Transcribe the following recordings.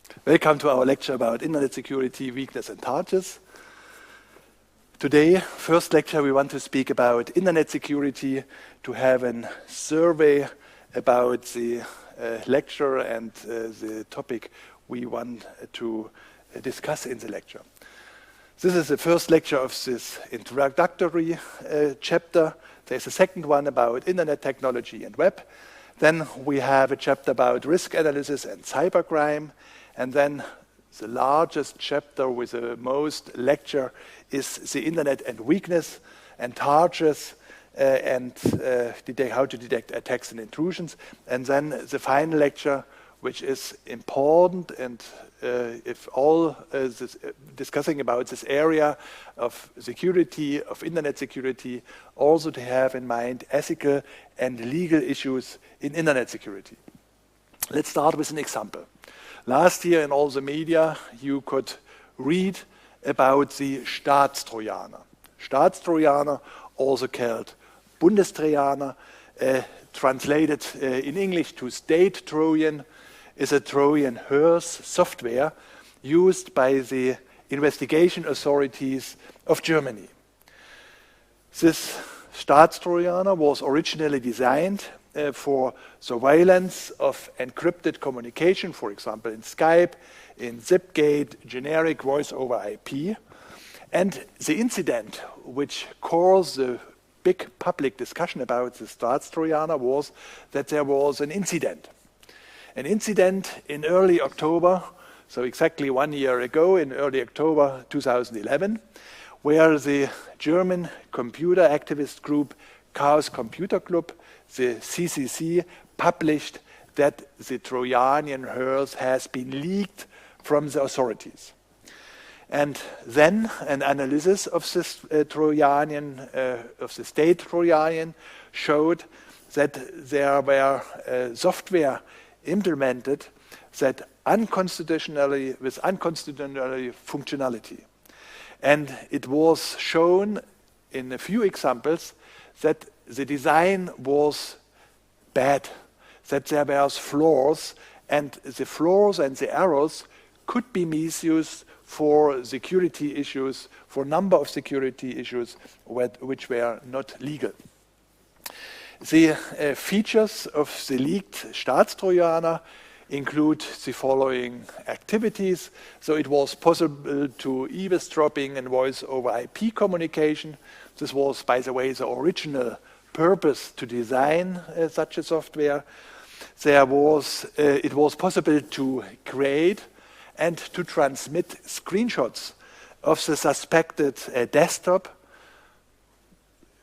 Welcome to our lecture about Internet security, weakness and targets. Today, first lecture, we want to speak about Internet security, to have a survey about the lecture and the topic we want to discuss in the lecture. This is the first lecture of this introductory chapter. There's a second one about Internet technology and web. Then we have a chapter about risk analysis and cybercrime. And then the largest chapter with the most lecture is the Internet and weakness and targets and how to detect attacks and intrusions. And then the final lecture, which is important, and discussing about this area of security, of Internet security, also to have in mind ethical and legal issues in Internet security. Let's start with an example. Last year in all the media, you could read about the Staatstrojaner. Staatstrojaner, also called Bundestrojaner, translated in English to State Trojan, is a Trojan horse software used by the investigation authorities of Germany. This Staatstrojaner was originally designed for surveillance of encrypted communication, for example in Skype, in Zipgate, generic voice over IP. And the incident which caused the big public discussion about the Staatstrojaner was that there was an incident. An incident in early October, so exactly 1 year ago, in early October 2011, where the German computer activist group Chaos Computer Club, the CCC, published that the Trojan horse has been leaked from the authorities. And then an analysis of this of the state Trojan, showed that there were software implemented that with unconstitutional functionality. And it was shown in a few examples that the design was bad, that there were flaws, and the flaws and the errors could be misused for security issues, for a number of security issues which were not legal. The features of the leaked Staatstrojaner include the following activities. So it was possible to eavesdropping and voice over IP communication. This was, by the way, the original purpose to design such a software. It was possible to create and to transmit screenshots of the suspected desktop.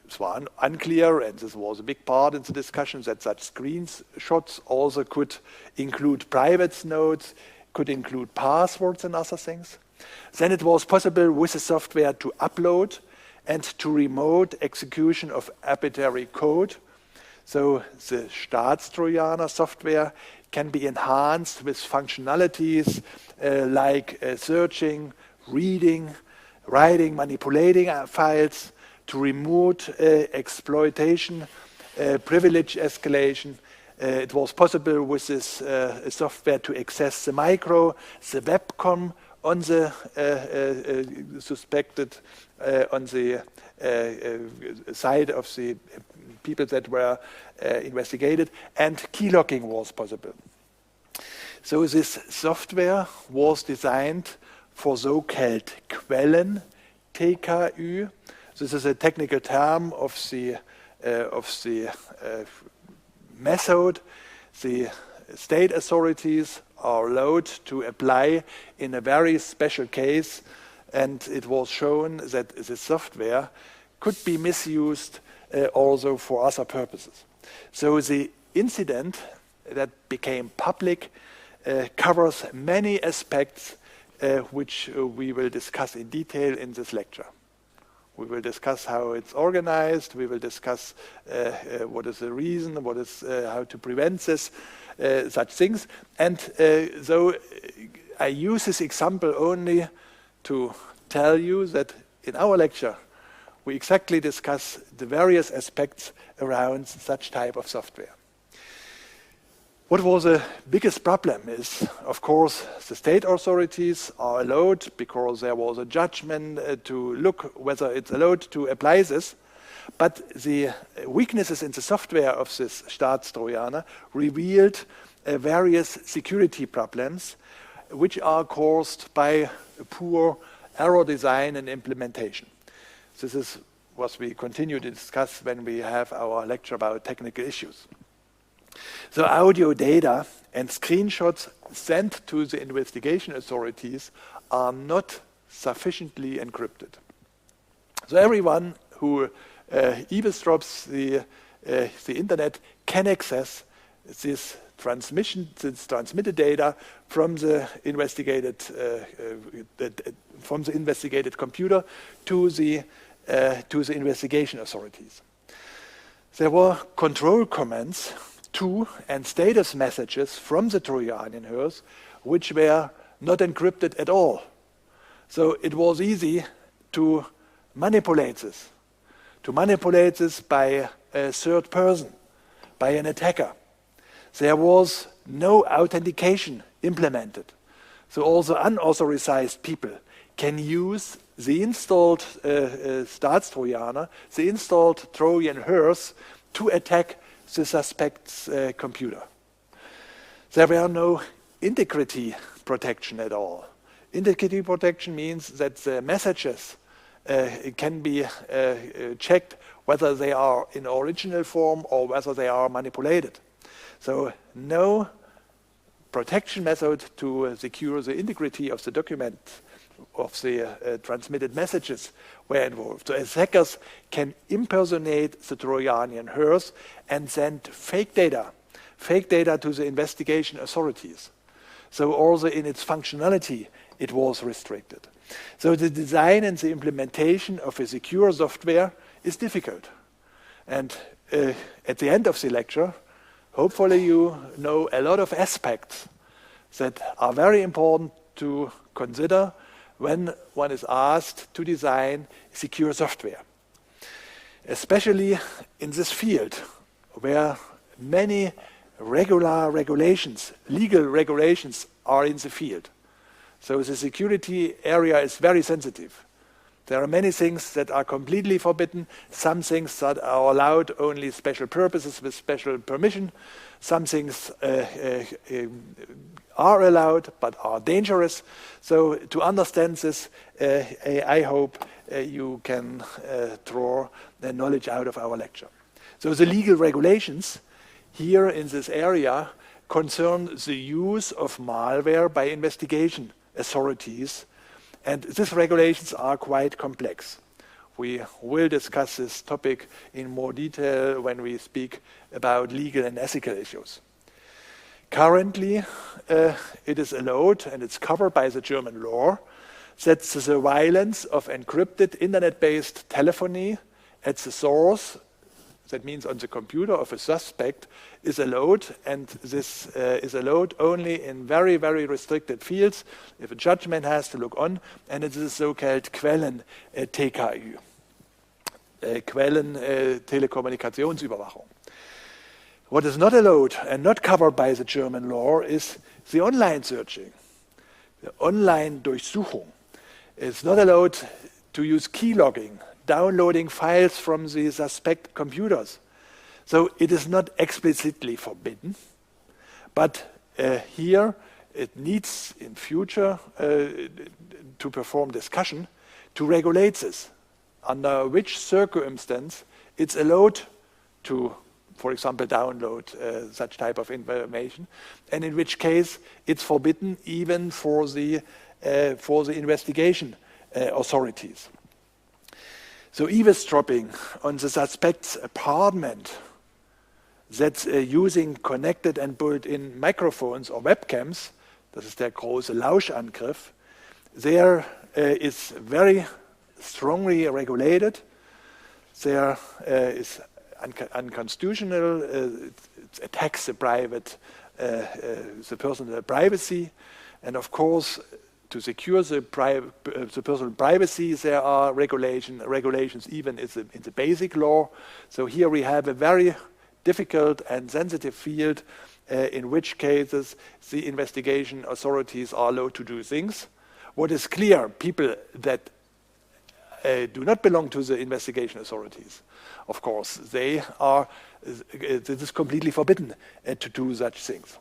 It was unclear, and this was a big part in the discussion, that such screenshots also could include private nodes, could include passwords and other things. Then it was possible with the software to upload and to remote execution of arbitrary code. So the Staatstrojaner software can be enhanced with functionalities like searching, reading, writing, manipulating files, to remote exploitation, privilege escalation. It was possible with this software to access the micro, the webcam on the suspected, on the side of the people that were investigated, and keylocking was possible. So this software was designed for so-called Quellen-TKÜ. This is a technical term of the method the state authorities are allowed to apply in a very special case, and it was shown that the software could be misused also for other purposes. So the incident that became public covers many aspects which we will discuss in detail in this lecture. We will discuss how it's organized. We will discuss what is the reason, how to prevent this, such things. And so I use this example only to tell you that in our lecture, we exactly discuss the various aspects around such type of software. What was the biggest problem is, of course, the state authorities are allowed, because there was a judgment to look whether it's allowed to apply this, but the weaknesses in the software of this Staatstrojaner revealed various security problems which are caused by poor error design and implementation. This is what we continue to discuss when we have our lecture about technical issues. So audio data and screenshots sent to the investigation authorities are not sufficiently encrypted. So everyone who eavesdrops the internet can access this transmitted data from the investigated computer to the investigation authorities. There were control commands to and status messages from the Trojanian horse which were not encrypted at all. So it was easy to manipulate this by a third person, by an attacker. There was no authentication implemented. So also unauthorized people can use the installed Staatstrojaner, the installed Trojan horse, to attack the suspect's computer. There were no integrity protection at all. Integrity protection means that the messages can be checked whether they are in original form or whether they are manipulated. So no protection method to secure the integrity of the document of the transmitted messages were involved. So attackers can impersonate the Trojanian horse and send fake data to the investigation authorities. So also in its functionality, it was restricted. So the design and the implementation of a secure software is difficult. And at the end of the lecture, hopefully you know a lot of aspects that are very important to consider when one is asked to design secure software. Especially in this field where many legal regulations are in the field. So the security area is very sensitive. There are many things that are completely forbidden, some things that are allowed only special purposes with special permission, some things are allowed but are dangerous. So to understand this, I hope you can draw the knowledge out of our lecture. So the legal regulations here in this area concern the use of malware by investigation authorities, and these regulations are quite complex. We will discuss this topic in more detail when we speak about legal and ethical issues. Currently, it is allowed, and it's covered by the German law, that the surveillance of encrypted internet-based telephony at the source, that means on the computer of a suspect, is allowed, and this is allowed only in very, very restricted fields, if a judgment has to look on, and it is so-called Quellen-TKÜ, Quellen-Telekommunikationsüberwachung. What is not allowed and not covered by the German law is the online searching, the online Durchsuchung. It's not allowed to use keylogging, downloading files from the suspect computers. So it is not explicitly forbidden, but here it needs in future to perform discussion to regulate this, under which circumstance it's allowed to, for example, download such type of information, and in which case it's forbidden even for the investigation authorities. So eavesdropping on the suspect's apartment, that's using connected and built-in microphones or webcams, das ist der große Lauschangriff, there is very strongly regulated. There is unconstitutional, it attacks the personal privacy, and of course, to secure the personal privacy, there are regulations even in the basic law. So here we have a very difficult and sensitive field in which cases the investigation authorities are allowed to do things. What is clear, people that do not belong to the investigation authorities, of course, this is completely forbidden to do such things.